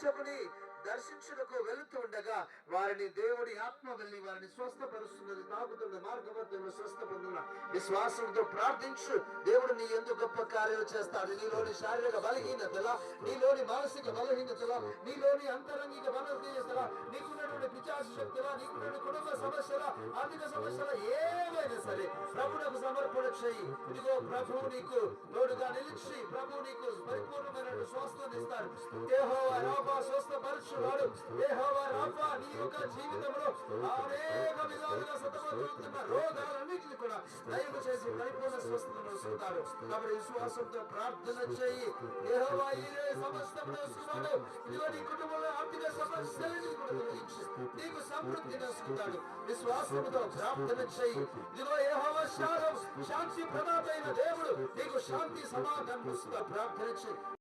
యాజకుని దర్శించుటకు వెళుతూ ఉండగా వారిని దేవుడి ఆత్మ వెళ్ళి వారిని స్వస్థపరుస్తున్నది. తాగుతున్న మార్గబద్ధంలో స్వస్థ పొందిన విశ్వాసంతో ప్రార్థించు. దేవుడు నీ ఎందుకు గొప్ప కార్యాలు చేస్తాడు. నీలోని శారీరక బలహీనతల, నీలోని మానసిక బలహీనతల, నీలోని అంతరంగిక బలహీనతల, నీకున్నటువంటి పిశాచ శక్తుల, నీకున్న కుటుంబ సమస్యల, ఆర్థిక సమస్యల ఏవైనా సరే ప్రభువుకు సమర్పణ చేయి. ఇదిగో ప్రభువు నీకు తోడుగా నిలిచి ప్రభువు నీకు పరిపూర్ణమైన స్వస్థతను ఇస్తాడు. యెహోవా రాఫా స్వస్థపరచువాడు. యెహోవా రాఫా నీ యొక్క జీవితంలో అనేక విధాలుగా సతమతమవుతున్న రోగాలన్నిటిని కూడా దయచేసి చేసి పరిపూర్ణ స్వస్థతను ఇస్తాడు. కాబట్టి విశ్వాసంతో ప్రార్థన చేయి. యెహోవా ఈరే సమస్తమును ఇస్తున్నాడు. ఇదిగో నీ కుటుంబంలో ఆర్థిక సమస్యలను కూడా తొలగించి నీకు సమృద్ధిని ఇస్తాడు. విశ్వాసంతో ప్రార్థన చేయి. ఇదిగో యెహోవా షాలోమ్ శాంతి ప్రదాత అయిన దేవుడు నీకు శాంతి సమాధానం ఇస్తా. ప్రార్థన చేయి.